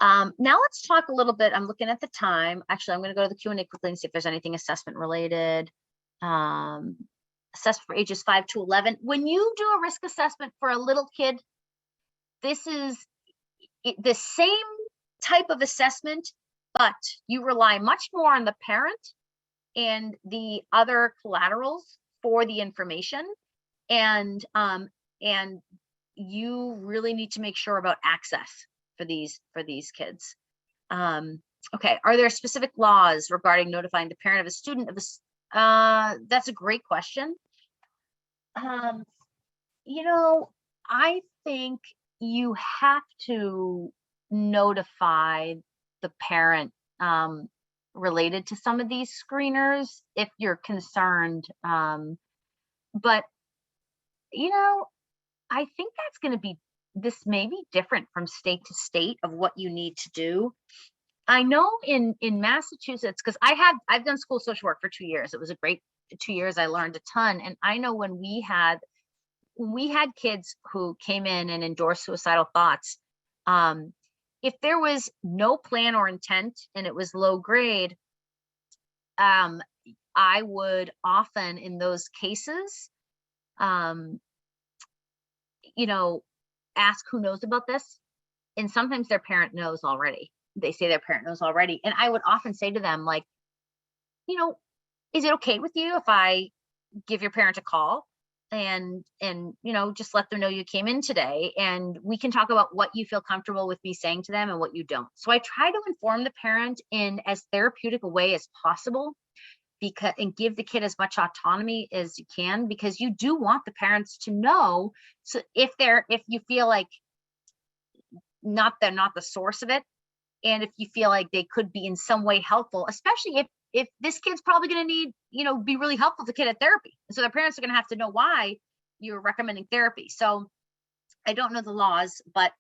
Now let's talk a little bit. I'm looking at the time. Actually, I'm going to go to the Q&A quickly and see if there's anything assessment related. Assessment for ages 5 to 11. When you do a risk assessment for a little kid, this is the same type of assessment, but you rely much more on the parent and the other collaterals for the information. And you really need to make sure about access for these kids. Okay, are there specific laws regarding notifying the parent of a student of a, that's a great question. You know, I think you have to notify the parent related to some of these screeners if you're concerned. But, you know, I think that's going to be, this may be different from state to state of what you need to do. I know in Massachusetts, because I've done school social work for 2 years. It was a great 2 years. I learned a ton. And I know when we had kids who came in and endorsed suicidal thoughts, if there was no plan or intent and it was low grade, I would often in those cases, you know, ask who knows about this. And sometimes their parent knows already. They say their parent knows already. And I would often say to them, like, you know, is it okay with you if I give your parent a call and you know, just let them know you came in today, and we can talk about what you feel comfortable with me saying to them and what you don't. So I try to inform the parent in as therapeutic a way as possible, and give the kid as much autonomy as you can, because you do want the parents to know. So if you feel like they're not the source of it, and if you feel like they could be in some way helpful, especially if this kid's probably going to need, you know, be really helpful to the kid at therapy. So their parents are going to have to know why you're recommending therapy. So I don't know the laws, but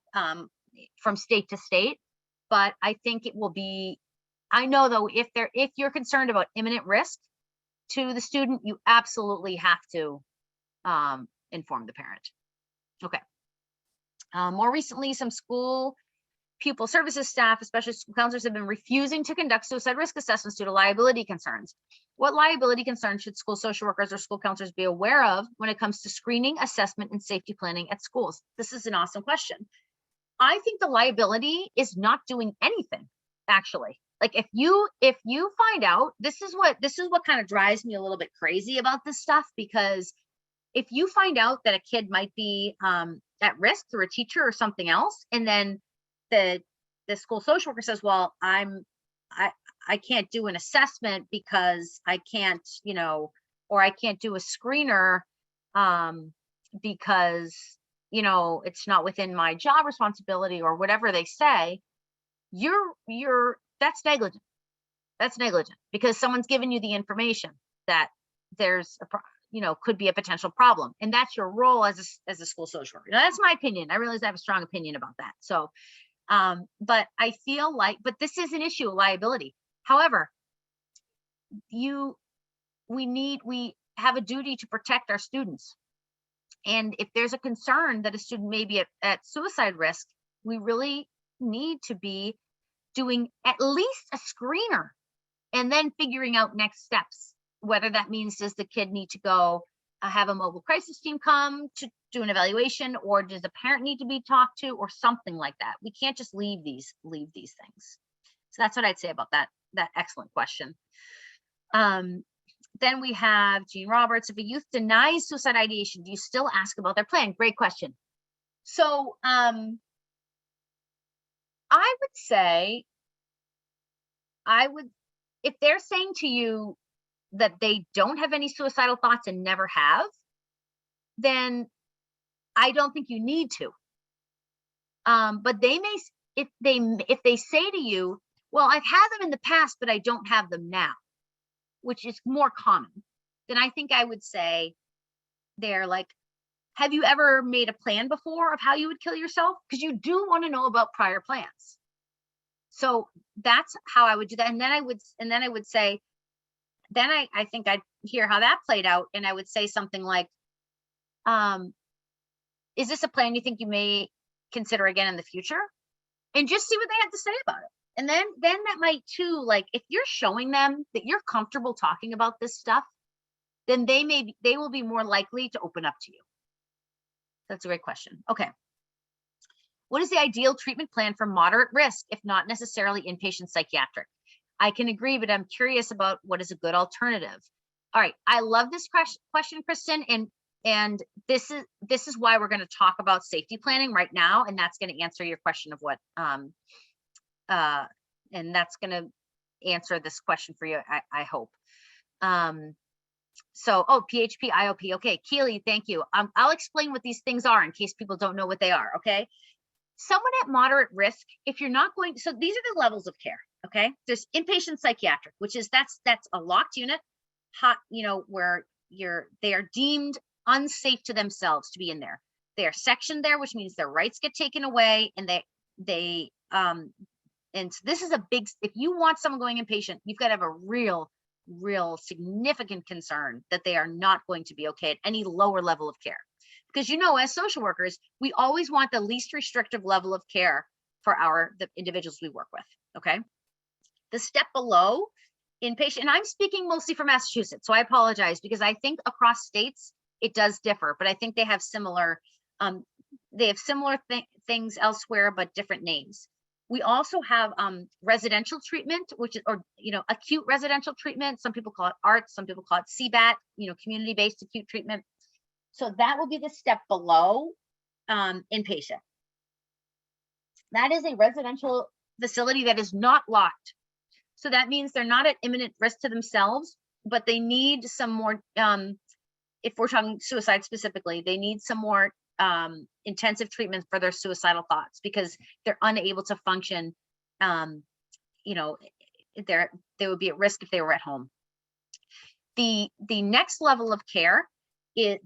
from state to state, but I think it will be, I know though, if you're concerned about imminent risk to the student, you absolutely have to inform the parent. Okay. More recently, some school pupil services staff, especially school counselors, have been refusing to conduct suicide risk assessments due to liability concerns. What liability concerns should school social workers or school counselors be aware of when it comes to screening, assessment, and safety planning at schools? This is an awesome question. I think the liability is not doing anything, actually. Like if you find out, this is what kind of drives me a little bit crazy about this stuff, because if you find out that a kid might be at risk through a teacher or something else, and then the school social worker says, well, I can't do an assessment because I can't, you know, or I can't do a screener because, you know, it's not within my job responsibility, or whatever they say, that's negligent. That's negligent, because someone's given you the information that there's could be a potential problem, and that's your role as a school social worker. Now, that's my opinion. I realize I have a strong opinion about that. So, but I feel like, but this is an issue of liability. However, we have a duty to protect our students. And if there's a concern that a student may be at suicide risk, we really need to be doing at least a screener and then figuring out next steps, whether that means, does the kid need to go have a mobile crisis team come to do an evaluation, or does the parent need to be talked to, or something like that. We can't just leave these things. So that's what I'd say about that excellent question. Then we have Jean Roberts. If a youth denies suicide ideation, do you still ask about their plan? Great question. So I would say, if they're saying to you that they don't have any suicidal thoughts and never have, then I don't think you need to. But they may, if they say to you, well, I've had them in the past, but I don't have them now, which is more common, then I think I would say they're like, have you ever made a plan before of how you would kill yourself? Because you do want to know about prior plans. So that's how I would do that. And then I would say, then I think I'd hear how that played out. And I would say something like, is this a plan you think you may consider again in the future? and just see what they have to say about it. And then that might too, like if you're showing them that you're comfortable talking about this stuff, then they will be more likely to open up to you. That's a great question. Okay. What is the ideal treatment plan for moderate risk, if not necessarily inpatient psychiatric? I can agree, but I'm curious about what is a good alternative. All right, I love this question, Kristen, and this is why we're going to talk about safety planning right now, and that's going to answer your question of what and that's going to answer this question for you, I hope. So, PHP, IOP. Okay, Keely, thank you. I'll explain what these things are in case people don't know what they are. Okay, someone at moderate risk, if you're not going, so these are the levels of care. Okay, there's inpatient psychiatric, which is that's a locked unit, where they are deemed unsafe to themselves to be in there. They are sectioned there, which means their rights get taken away, and and so this is a big, if you want someone going inpatient, you've got to have a real significant concern that they are not going to be okay at any lower level of care. Because, as social workers, we always want the least restrictive level of care for the individuals we work with, okay? The step below inpatient, and I'm speaking mostly for Massachusetts, so I apologize because I think across states, it does differ, but I think they have similar, things elsewhere, but different names. We also have residential treatment, which is, acute residential treatment. Some people call it ART, some people call it CBAT, community-based acute treatment. So that will be the step below inpatient. That is a residential facility that is not locked. So that means they're not at imminent risk to themselves, but they need some more, if we're talking suicide specifically, they need some more intensive treatment for their suicidal thoughts because they're unable to function. They would be at risk if they were at home. The next level of care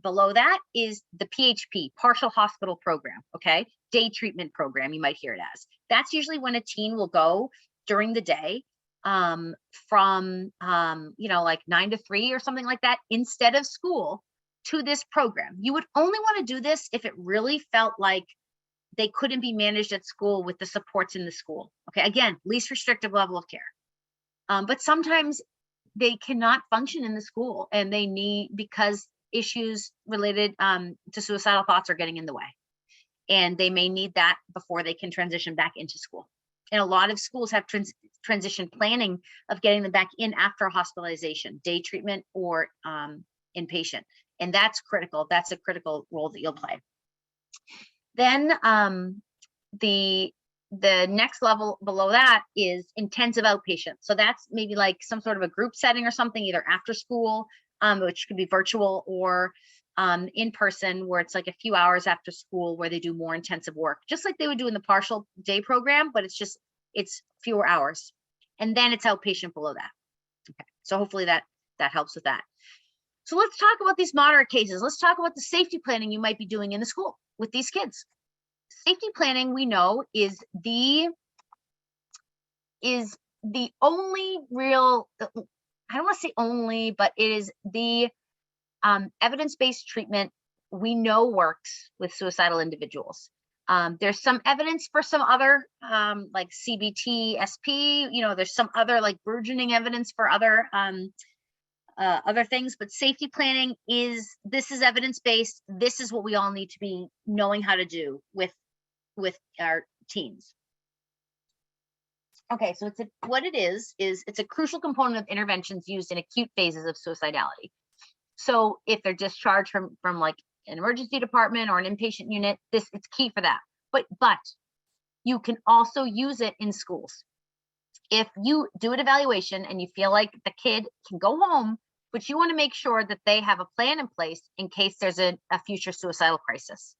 below that is the PHP, partial hospital program, okay? Day treatment program, you might hear it as. That's usually when a teen will go during the day from, like 9 to 3 or something like that, instead of school, to this program. You would only want to do this if it really felt like they couldn't be managed at school with the supports in the school. Okay, again, least restrictive level of care. But sometimes they cannot function in the school and they need, because issues related to suicidal thoughts are getting in the way. And they may need that before they can transition back into school. And a lot of schools have transition planning of getting them back in after hospitalization, day treatment or inpatient. And that's critical. That's a critical role that you'll play. Then the next level below that is intensive outpatient. So that's maybe like some sort of a group setting or something, either after school, which could be virtual, or in person, where it's like a few hours after school where they do more intensive work, just like they would do in the partial day program, but it's fewer hours. And then it's outpatient below that. Okay, so hopefully that helps with that. So let's talk about these moderate cases. Let's talk about the safety planning you might be doing in the school with these kids. Safety planning, we know, is the only real, I don't want to say only, but it is the evidence-based treatment we know works with suicidal individuals. There's some evidence for some other, like CBT, SP, there's some other like burgeoning evidence for other things, but safety planning is evidence-based. This is what we all need to be knowing how to do with our teens. Okay, so what it is it's a crucial component of interventions used in acute phases of suicidality. So if they're discharged from like an emergency department or an inpatient unit, it's key for that. But you can also use it in schools. If you do an evaluation and you feel like the kid can go home, but you want to make sure that they have a plan in place in case there's a future suicidal crisis.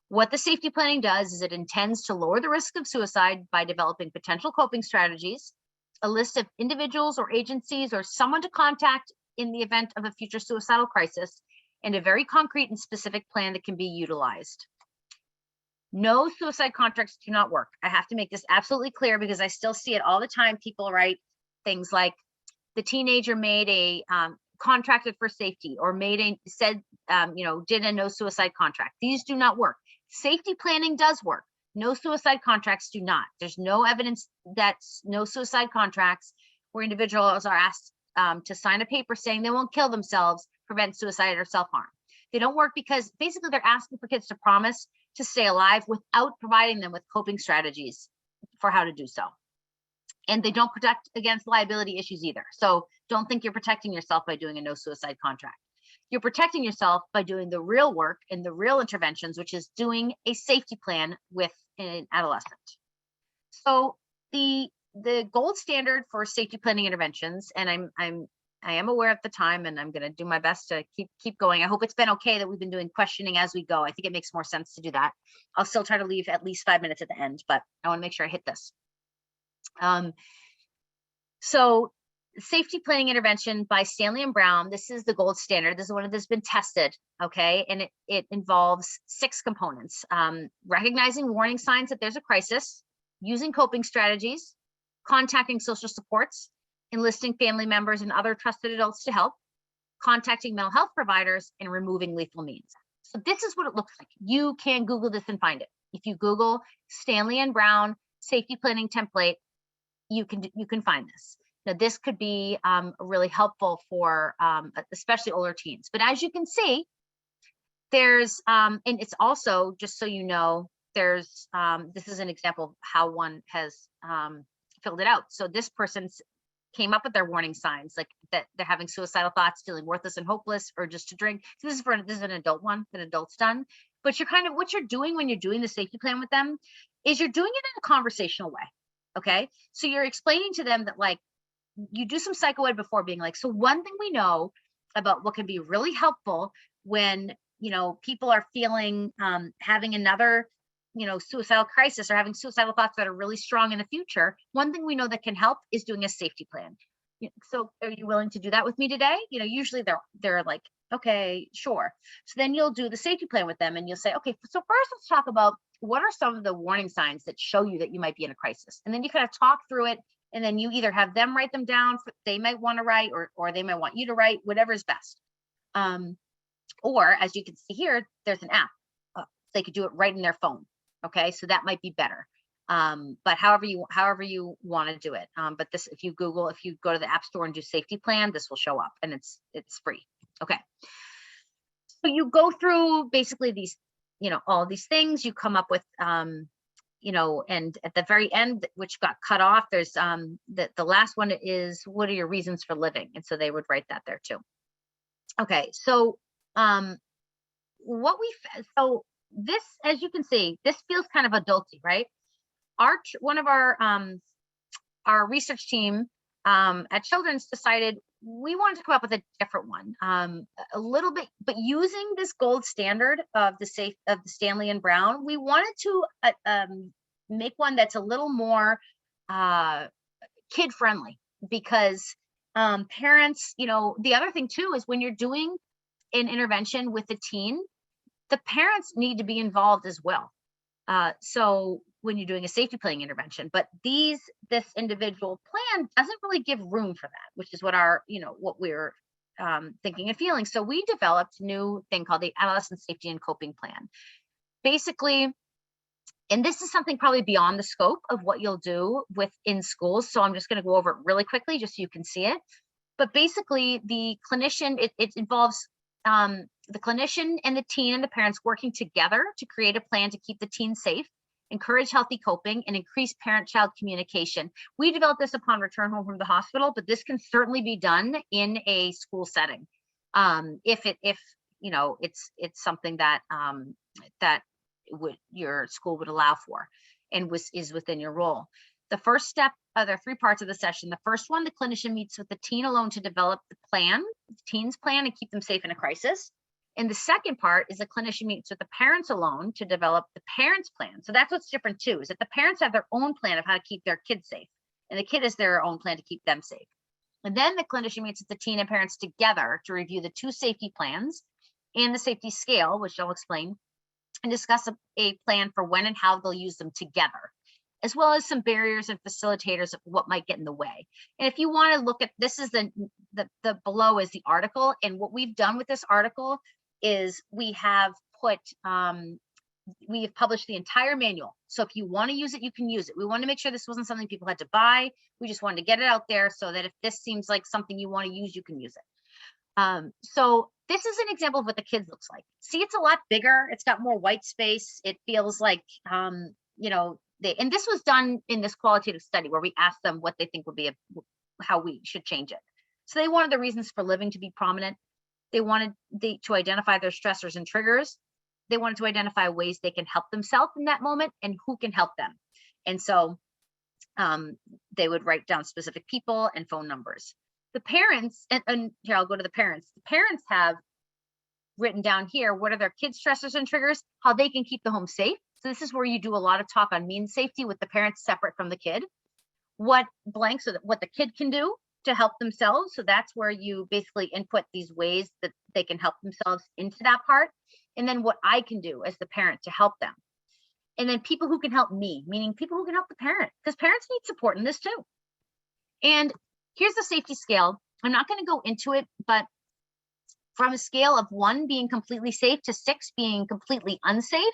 What the safety planning does is it intends to lower the risk of suicide by developing potential coping strategies, a list of individuals or agencies or someone to contact in the event of a future suicidal crisis, and a very concrete and specific plan that can be utilized. No suicide contracts do not work. I have to make this absolutely clear because I still see it all the time. People write things like, the teenager made a contracted for safety, or did a no suicide contract. These do not work. Safety planning does work. No suicide contracts do not. There's no evidence that no suicide contracts where individuals are asked to sign a paper saying they won't kill themselves, prevent suicide or self-harm. They don't work because basically they're asking for kids to promise to stay alive without providing them with coping strategies for how to do so. And they don't protect against liability issues either. So don't think you're protecting yourself by doing a no suicide contract. You're protecting yourself by doing the real work and the real interventions, which is doing a safety plan with an adolescent. So the gold standard for safety planning interventions, and I am aware at the time, and I'm going to do my best to keep going. I hope it's been okay that we've been doing questioning as we go. I think it makes more sense to do that. I'll still try to leave at least 5 minutes at the end, but I want to make sure I hit this. So safety planning intervention by Stanley and Brown, this is the gold standard. This is one that's been tested, okay? And it involves 6 components. Recognizing warning signs that there's a crisis, using coping strategies, contacting social supports, enlisting family members and other trusted adults to help, contacting mental health providers, and removing lethal means. So this is what it looks like. You can Google this and find it. If you Google Stanley and Brown safety planning template, you can find this. Now, this could be really helpful for especially older teens. But as you can see, there's, and it's also, just so you know, there's, this is an example of how one has filled it out. So this person's came up with their warning signs, like that they're having suicidal thoughts, feeling worthless and hopeless, or just to drink. So this is an adult one that adults done. But you're kind of, what you're doing when you're doing the safety plan with them is you're doing it in a conversational way. Okay. So you're explaining to them that, like, you do some psycho ed before, being like, so one thing we know about what can be really helpful when, you know, people are feeling having another, you know, suicidal crisis or having suicidal thoughts that are really strong in the future, one thing we know that can help is doing a safety plan. So are you willing to do that with me today? You know, usually they're like, okay, sure. So then you'll do the safety plan with them and you'll say, okay, so first let's talk about what are some of the warning signs that show you that you might be in a crisis. And then you kind of talk through it. And then you either have them write them down, they might want to write, or they might want you to write, whatever is best. Or as you can see here, there's an app. They could do it right in their phone. Okay, so that might be better. But however you want to do it. But this, if you go to the App Store and do safety plan, this will show up, and it's free. Okay. So you go through basically these, you know, all these things. You come up with you know, and at the very end, which got cut off, there's the last one is, what are your reasons for living? And so they would write that there too. Okay, so so this, as you can see, this feels kind of adulty, right? One of our research team at Children's decided we wanted to come up with a different one, a little bit, but using this gold standard of the Stanley and Brown, we wanted to make one that's a little more kid friendly, because parents, you know, the other thing too is when you're doing an intervention with a teen, the parents need to be involved as well. So when you're doing a safety planning intervention, but this individual plan doesn't really give room for that, which is what what we're thinking and feeling. So we developed a new thing called the Adolescent Safety and Coping Plan. Basically, and this is something probably beyond the scope of what you'll do within schools. So I'm just going to go over it really quickly just so you can see it. But basically the clinician, it involves the clinician and the teen and the parents working together to create a plan to keep the teen safe, encourage healthy coping, and increase parent-child communication. We developed this upon return home from the hospital, but this can certainly be done in a school setting. If you know, it's something that your school would allow for and is within your role. The first step, there are 3 parts of the session. The first one, the clinician meets with the teen alone to develop the plan, the teen's plan, and keep them safe in a crisis. And the second part is the clinician meets with the parents alone to develop the parents' plan. So that's what's different too, is that the parents have their own plan of how to keep their kids safe, and the kid has their own plan to keep them safe. And then the clinician meets with the teen and parents together to review the 2 safety plans and the safety scale, which I'll explain, and discuss a plan for when and how they'll use them together, as well as some barriers and facilitators of what might get in the way. And if you want to look at, this is the below is the article. And what we've done with this article is we have put we have published the entire manual. So if you want to use it, you can use it. We want to make sure this wasn't something people had to buy. We just wanted to get it out there so that if this seems like something you want to use, you can use it. So this is an example of what the kids looks like. See, it's a lot bigger. It's got more white space. It feels like, you know, and this was done in this qualitative study where we asked them what they think would be how we should change it. So they wanted the reasons for living to be prominent. They wanted to identify their stressors and triggers. They wanted to identify ways they can help themselves in that moment and who can help them. And so they would write down specific people and phone numbers. The parents, and here I'll go to the parents. The parents have written down here, what are their kids' stressors and triggers, how they can keep the home safe. So this is where you do a lot of talk on means safety with the parents separate from the kid. What blanks, so what the kid can do to help themselves. So that's where you basically input these ways that they can help themselves into that part. And then what I can do as the parent to help them. And then people who can help me, meaning people who can help the parent, because parents need support in this too. And here's the safety scale. I'm not going to go into it, but from a scale of 1 being completely safe to 6 being completely unsafe,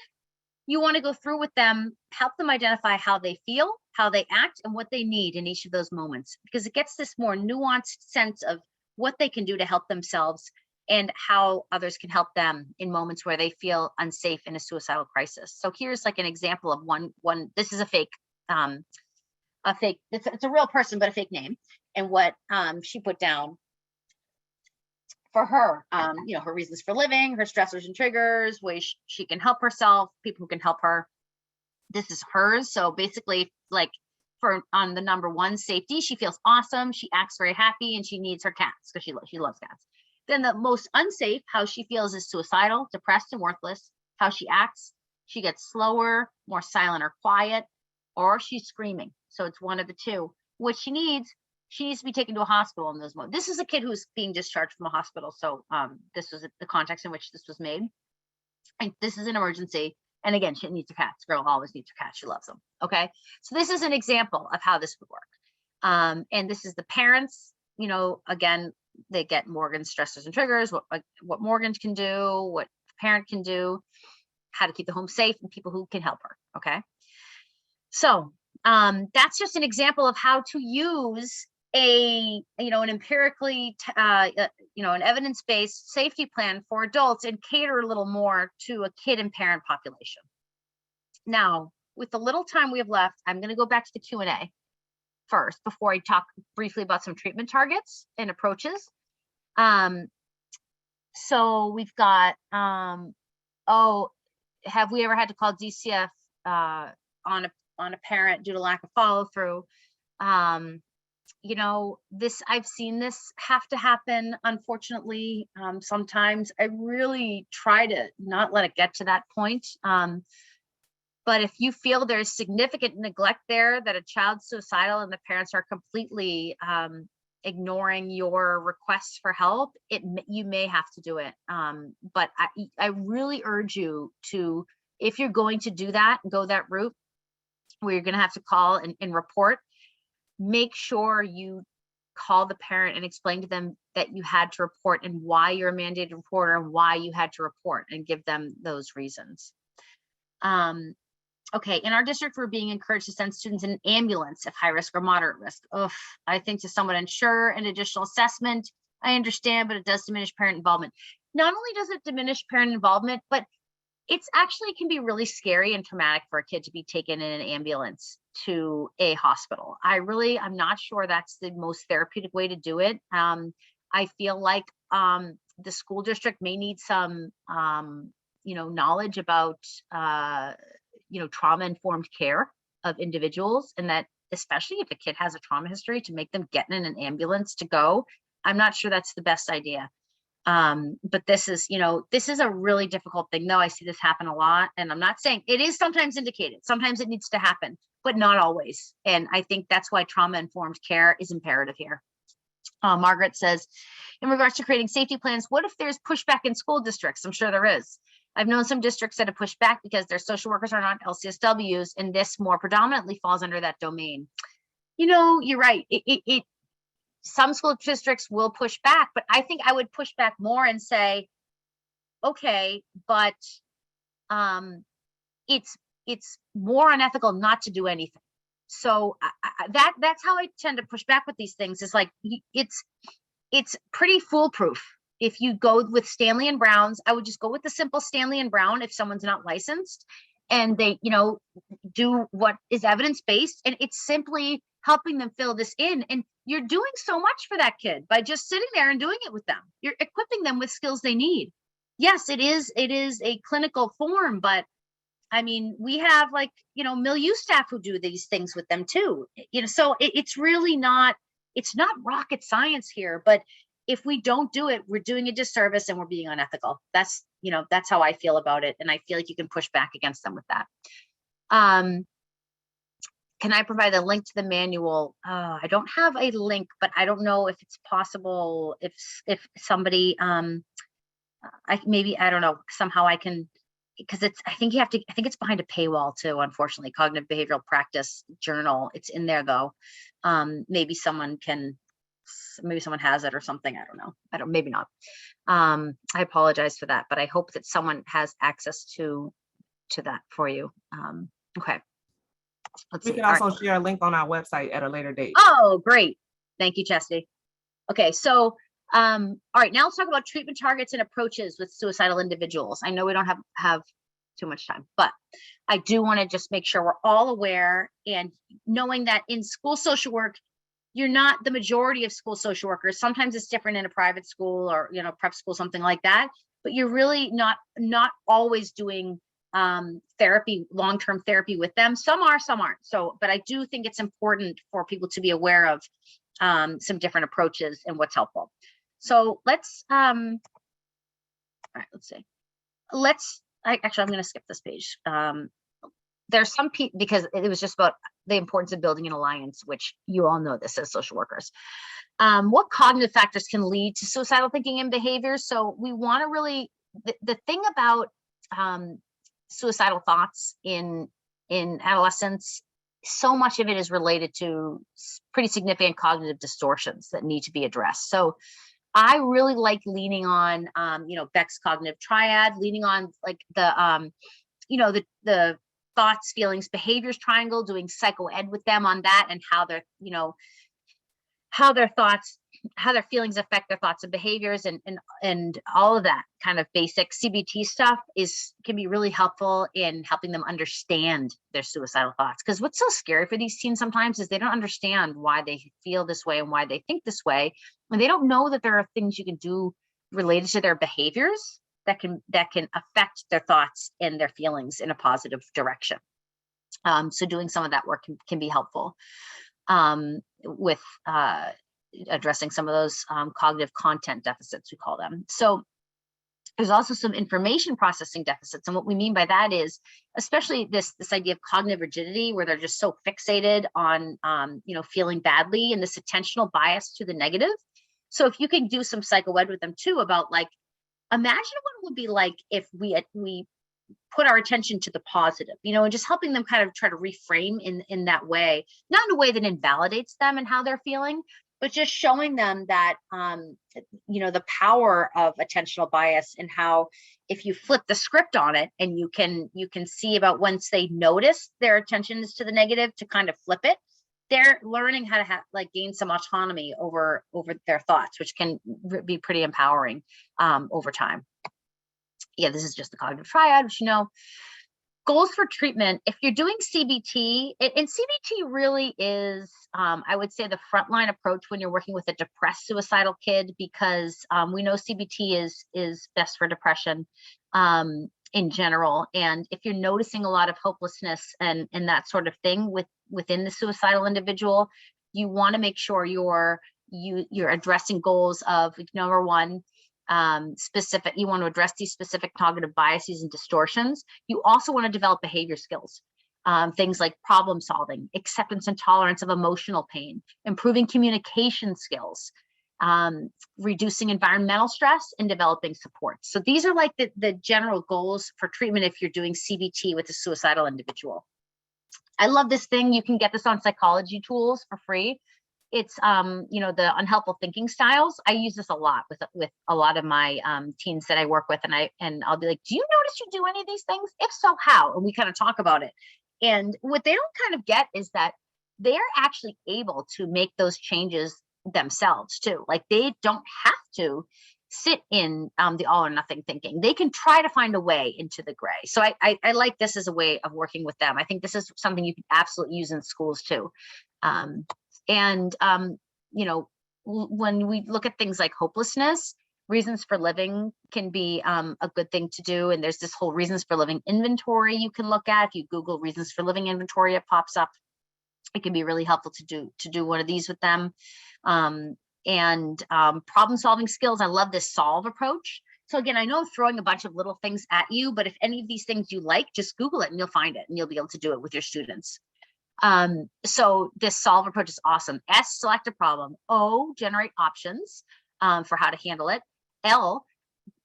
you want to go through with them, help them identify how they feel, how they act, and what they need in each of those moments, because it gets this more nuanced sense of what they can do to help themselves and how others can help them in moments where they feel unsafe in a suicidal crisis. So here's like an example of one, this is a fake, it's a real person, but a fake name. And what she put down for her, you know, her reasons for living, her stressors and triggers, ways she can help herself, people who can help her. This is hers. So basically, like on the number 1, safety, she feels awesome. She acts very happy and she needs her cats because she loves cats. Then the most unsafe, how she feels is suicidal, depressed, and worthless. How she acts, she gets slower, more silent or quiet, or she's screaming. So it's one of the two. What she needs to be taken to a hospital in those moments. This is a kid who's being discharged from a hospital. So this was the context in which this was made. And this is an emergency. And again, she needs her cats. Girl always needs her cats. She loves them. Okay. So this is an example of how this would work. And this is the parents, you know, again, they get Morgan's stressors and triggers, what Morgan can do, what the parent can do, how to keep the home safe, and people who can help her. Okay. So that's just an example of how to use an empirically, an evidence-based safety plan for adults and cater a little more to a kid and parent population. Now, with the little time we have left, I'm going to go back to the Q&A first before I talk briefly about some treatment targets and approaches. So we've got, have we ever had to call DCF on a parent due to lack of follow through? I've seen this have to happen, unfortunately. Sometimes I really try to not let it get to that point. But if you feel there's significant neglect there, that a child's suicidal and the parents are completely ignoring your requests for help, you may have to do it. But I really urge you to, if you're going to do that, go that route where you're going to have to call and report, make sure you call the parent and explain to them that you had to report and why you're a mandated reporter and why you had to report, and give them those reasons. Okay, in our district, we're being encouraged to send students in an ambulance if high risk or moderate risk. I think to someone unsure, an additional assessment, I understand, but it does diminish parent involvement. Not only does it diminish parent involvement, but it's actually can be really scary and traumatic for a kid to be taken in an ambulance to a hospital. I'm not sure that's the most therapeutic way to do it. I feel like the school district may need some, knowledge about, trauma-informed care of individuals, and that especially if a kid has a trauma history, to make them get in an ambulance to go. I'm not sure that's the best idea. But this is a really difficult thing. No, I see this happen a lot, and I'm not saying it is sometimes indicated. Sometimes it needs to happen, but not always. And I think that's why trauma-informed care is imperative here. Margaret says, in regards to creating safety plans, what if there's pushback in school districts? I'm sure there is. I've known some districts that have pushed back because their social workers are not LCSWs, and this more predominantly falls under that domain. You're right. Some school districts will push back, but I think I would push back more and say, okay, but it's more unethical not to do anything. So that's how I tend to push back with these things, is like, it's pretty foolproof. If you go with Stanley and Brown's, I would just go with the simple Stanley and Brown if someone's not licensed, and they, do what is evidence-based, and it's simply helping them fill this in. And you're doing so much for that kid by just sitting there and doing it with them. You're equipping them with skills they need. Yes, it is a clinical form, but I mean, we have milieu staff who do these things with them too. So it's really not, it's not rocket science here, but if we don't do it, we're doing a disservice and we're being unethical. That's how I feel about it. And I feel like you can push back against them with that. Can I provide a link to the manual? I don't have a link, but I don't know if it's possible, if somebody, I don't know, somehow I can, because I think it's behind a paywall too, unfortunately. Cognitive Behavioral Practice Journal. It's in there though. Maybe someone has it or something. I don't know. Maybe not. I apologize for that, but I hope that someone has access to that for you. Okay. Let's see. We can also share a link on our website at a later date. Oh, great. Thank you, Chesty. Okay. So, all right, now let's talk about treatment targets and approaches with suicidal individuals. I know we don't have too much time, but I do want to just make sure we're all aware, and knowing that in school social work, you're not the majority of school social workers. Sometimes it's different in a private school or, prep school, something like that, but you're really not always doing therapy, long-term therapy with them. Some are, some aren't. So, but I do think it's important for people to be aware of some different approaches and what's helpful. So let's, all right, let's see. Actually, I'm going to skip this page. There's some people, because it was just about the importance of building an alliance, which you all know this as social workers. What cognitive factors can lead to suicidal thinking and behaviors? So we want to really, the thing about suicidal thoughts in adolescence, so much of it is related to pretty significant cognitive distortions that need to be addressed. So I really like leaning on, Beck's cognitive triad, leaning on like the thoughts, feelings, behaviors triangle, doing psychoed with them on that, and how their, how their feelings affect their thoughts and behaviors, and all of that kind of basic CBT stuff can be really helpful in helping them understand their suicidal thoughts. Because what's so scary for these teens sometimes is they don't understand why they feel this way and why they think this way, and they don't know that there are things you can do related to their behaviors that can affect their thoughts and their feelings in a positive direction. So doing some of that work can be helpful with addressing some of those cognitive content deficits, we call them. So there's also some information processing deficits. And what we mean by that is, especially this idea of cognitive rigidity, where they're just so fixated on, feeling badly, and this attentional bias to the negative. So if you can do some psychoed with them too, about like, imagine what it would be like if we put our attention to the positive, and just helping them kind of try to reframe in that way, not in a way that invalidates them and how they're feeling, but just showing them that, the power of attentional bias, and how if you flip the script on it, and you can see about once they notice their attention is to the negative, to kind of flip it, they're learning how to gain some autonomy over their thoughts, which can be pretty empowering over time. Yeah, this is just the cognitive triad, which goals for treatment. If you're doing CBT, and CBT really is, I would say, the frontline approach when you're working with a depressed suicidal kid, because we know CBT is best for depression in general. And if you're noticing a lot of hopelessness and that sort of thing within the suicidal individual, you want to make sure you're addressing goals of, number one, specific. You want to address these specific cognitive biases and distortions. You also want to develop behavior skills, things like problem solving, acceptance and tolerance of emotional pain, improving communication skills, reducing environmental stress, and developing support. So these are like the general goals for treatment if you're doing CBT with a suicidal individual. I love this thing. You can get this on Psychology Tools for free. it's the unhelpful thinking styles. I use this a lot with a lot of my teens that I work with, and I'll be like, do you notice you do any of these things? If so, how? And we kind of talk about it. And what they don't kind of get is that they're actually able to make those changes themselves too. Like they don't have to sit in the all or nothing thinking. They can try to find a way into the gray. So I like this as a way of working with them. I think this is something you can absolutely use in schools too. When we look at things like hopelessness, reasons for living can be a good thing to do. And there's this whole reasons for living inventory you can look at. If you Google reasons for living inventory, it pops up. It can be really helpful to do one of these with them. Problem solving skills. I love this solve approach. So again, I know I'm throwing a bunch of little things at you, but if any of these things you like, just Google it and you'll find it and you'll be able to do it with your students. So this solve approach is awesome. S, select a problem. O, generate options for how to handle it. L,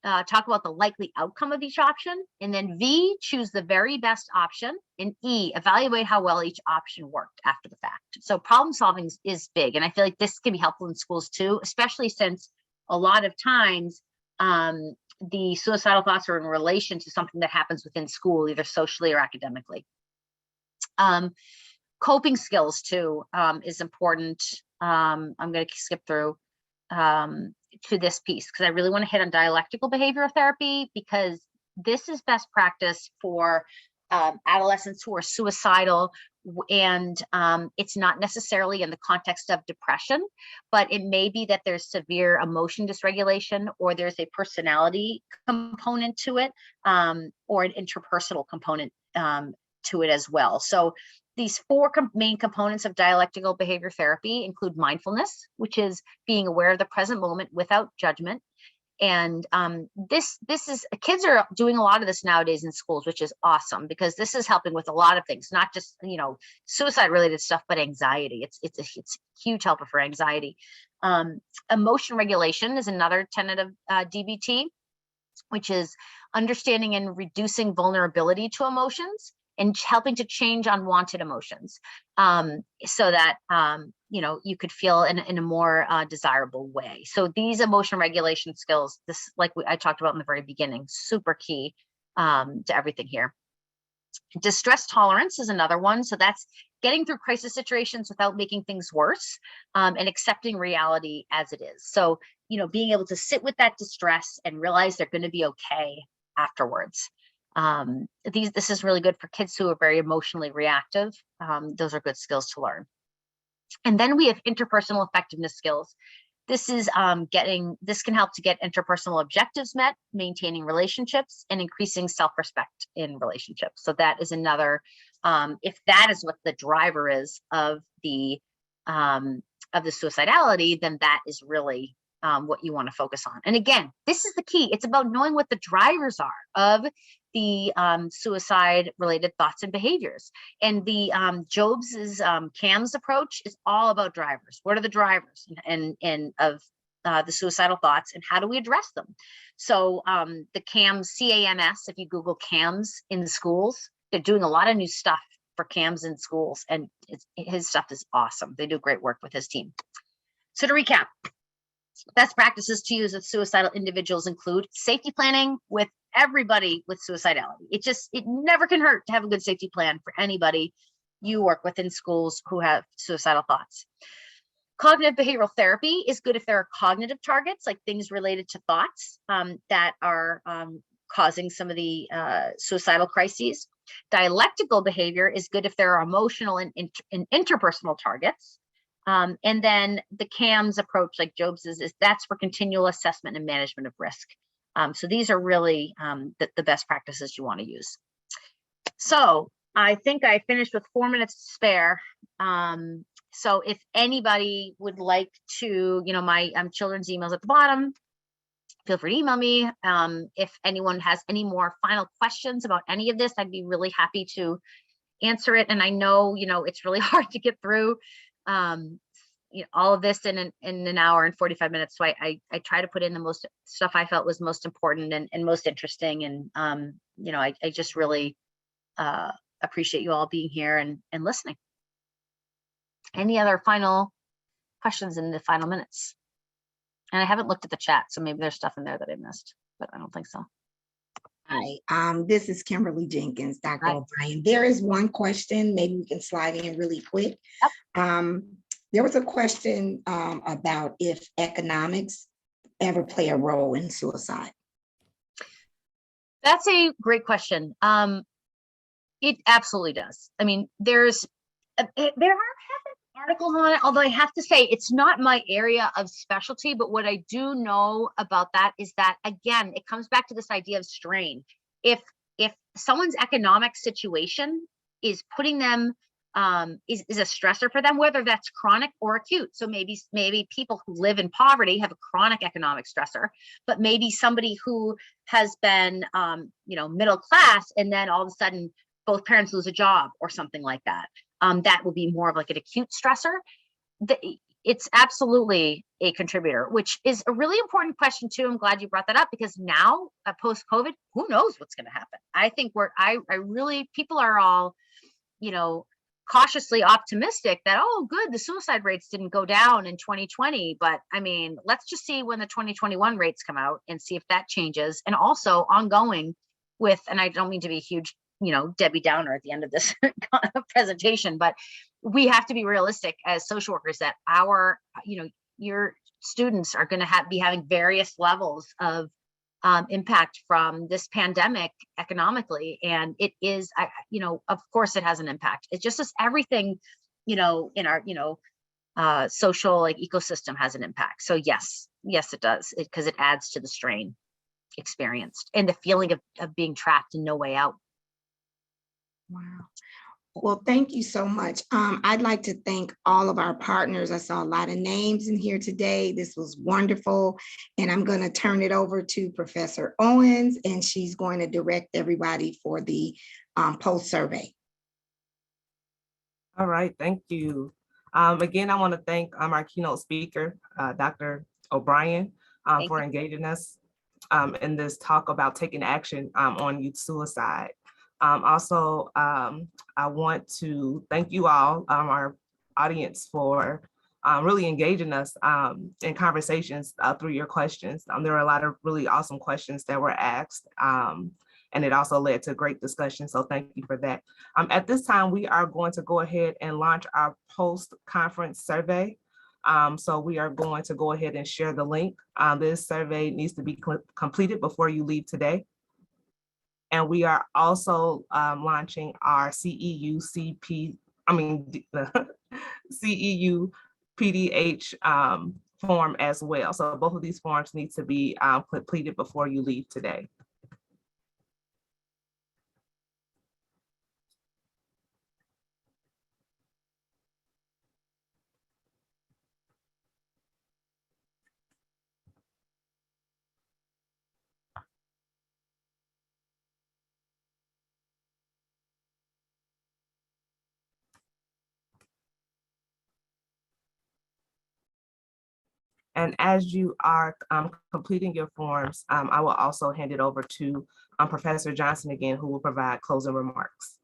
talk about the likely outcome of each option. And then V, choose the very best option. And E, evaluate how well each option worked after the fact. So problem solving is big. And I feel like this can be helpful in schools too, especially since a lot of times the suicidal thoughts are in relation to something that happens within school, either socially or academically. Coping skills too is important. I'm going to skip through to this piece because I really want to hit on dialectical behavioral therapy, because this is best practice for adolescents who are suicidal, and it's not necessarily in the context of depression, but it may be that there's severe emotion dysregulation, or there's a personality component to it, or an interpersonal component to it as well. So these four main components of dialectical behavior therapy include mindfulness, which is being aware of the present moment without judgment. And this is, kids are doing a lot of this nowadays in schools, which is awesome, because this is helping with a lot of things, not just, suicide related stuff, but anxiety. It's a huge helper for anxiety. Emotion regulation is another tenet of DBT, which is understanding and reducing vulnerability to emotions and helping to change unwanted emotions, so that you could feel in a more desirable way. So these emotion regulation skills, this, like I talked about in the very beginning, super key to everything here. Distress tolerance is another one. So that's getting through crisis situations without making things worse, and accepting reality as it is. So being able to sit with that distress and realize they're going to be okay afterwards. This is really good for kids who are very emotionally reactive. Those are good skills to learn. And then we have interpersonal effectiveness skills. This is this can help to get interpersonal objectives met, maintaining relationships, and increasing self-respect in relationships. So that is another, if that is what the driver is of the suicidality, then that is really what you want to focus on. And again, this is the key. It's about knowing what the drivers are of the suicide related thoughts and behaviors. And the Jobs's CAMS approach is all about drivers. What are the drivers of the suicidal thoughts, and how do we address them? So the CAMS, CAMS, if you Google CAMS in schools, they're doing a lot of new stuff for CAMS in schools, and his stuff is awesome. They do great work with his team. So to recap, best practices to use with suicidal individuals include safety planning with everybody with suicidality. It never can hurt to have a good safety plan for anybody you work with in schools who have suicidal thoughts. Cognitive behavioral therapy is good if there are cognitive targets, like things related to thoughts that are causing some of the suicidal crises. Dialectical behavior is good if there are emotional and interpersonal targets. And then the CAMS approach, like Jobs is that's for continual assessment and management of risk. So these are really the best practices you want to use. So I think I finished with 4 minutes to spare. So if anybody would like to, my children's email's at the bottom, feel free to email me. If anyone has any more final questions about any of this, I'd be really happy to answer it. And I know, it's really hard to get through all of this in an hour and 45 minutes. So I try to put in the most stuff I felt was most important and most interesting. And, I just really appreciate you all being here and listening. Any other final questions in the final minutes. And I haven't looked at the chat, so maybe there's stuff in there that I missed, but I don't think so. Hi, this is Kimberly Jenkins, Dr. Hi. O'Brien. There is one question, maybe we can slide in really quick. Yep. There was a question about if economics ever play a role in suicide. That's a great question. It absolutely does. I mean, there are articles on it, although I have to say it's not my area of specialty, but what I do know about that is that, again, it comes back to this idea of strain. If someone's economic situation is putting them is a stressor for them, whether that's chronic or acute. So maybe people who live in poverty have a chronic economic stressor, but maybe somebody who has been middle class and then all of a sudden both parents lose a job or something like that. That will be more of like an acute stressor. It's absolutely a contributor, which is a really important question too. I'm glad you brought that up, because now post-COVID, who knows what's going to happen? I think people are all, cautiously optimistic that, oh, good, the suicide rates didn't go down in 2020. But I mean, let's just see when the 2021 rates come out and see if that changes. And also ongoing with, and I don't mean to be a huge, Debbie Downer at the end of this presentation, but we have to be realistic as social workers that your students are going to be having various levels of impact from this pandemic economically. And it is, of course it has an impact. It's just as everything, in our, social ecosystem has an impact. So yes, it does, because it adds to the strain experienced and the feeling of being trapped and no way out. Wow. Well, thank you so much. I'd like to thank all of our partners. I saw a lot of names in here today. This was wonderful. And I'm going to turn it over to Professor Owens, and she's going to direct everybody for the post survey. All right, thank you. Again, I want to thank our keynote speaker, Dr. O'Brien, for engaging us in this talk about taking action on youth suicide. Also, I want to thank you all, our audience, for really engaging us in conversations through your questions. There were a lot of really awesome questions that were asked, and it also led to great discussion. So thank you for that. At this time, we are going to go ahead and launch our post-conference survey. So we are going to go ahead and share the link. This survey needs to be completed before you leave today. And we are also launching our CEU PDH form as well. So both of these forms need to be completed before you leave today. And as you are completing your forms, I will also hand it over to Professor Johnson again, who will provide closing remarks.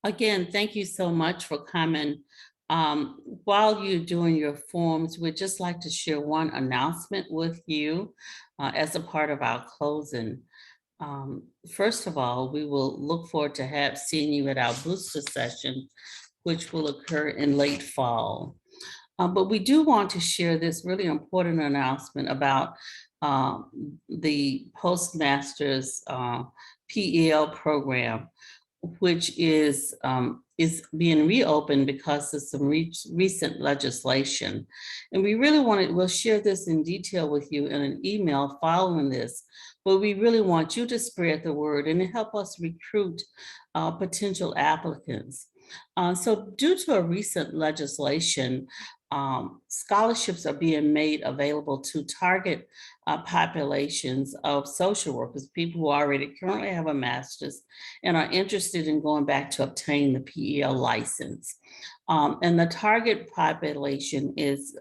Again, thank you so much for coming. While you're doing your forms, we'd just like to share one announcement with you as a part of our closing. First of all, we will look forward to seeing you at our booster session, which will occur in late fall. But we do want to share this really important announcement about the Postmaster's PEL program, which is being reopened because of some recent legislation. And we really we'll share this in detail with you in an email following this, but we really want you to spread the word and help us recruit potential applicants. So due to a recent legislation, scholarships are being made available to target populations of social workers, people who already currently have a master's and are interested in going back to obtain the PEL license. And the target population is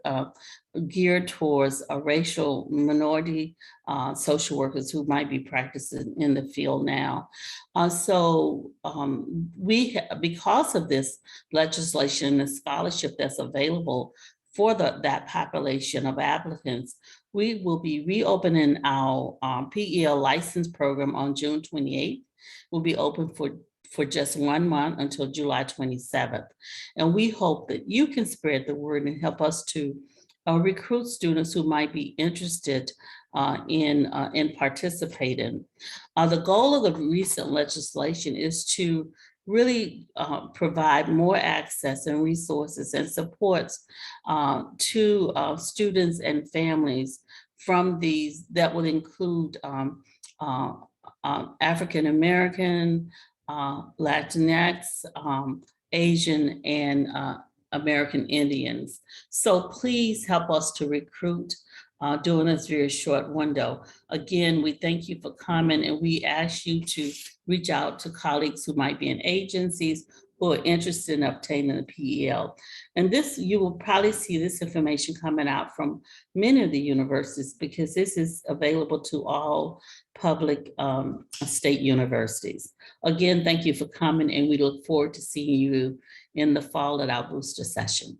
geared towards a racial minority social workers who might be practicing in the field now. Because of this legislation, the scholarship that's available for that population of applicants, we will be reopening our PEL license program on June 28th. We'll be open for just 1 month until July 27th. And we hope that you can spread the word and help us to recruit students who might be interested in participating. The goal of the recent legislation is to really provide more access and resources and supports to students and families from these that would include African American, Latinx, Asian, and American Indians. So please help us to recruit during this very short window. Again, we thank you for coming, and we ask you to reach out to colleagues who might be in agencies who are interested in obtaining the PEL. And this, you will probably see this information coming out from many of the universities because this is available to all public state universities. Again, thank you for coming, and we look forward to seeing you in the fall at our booster session.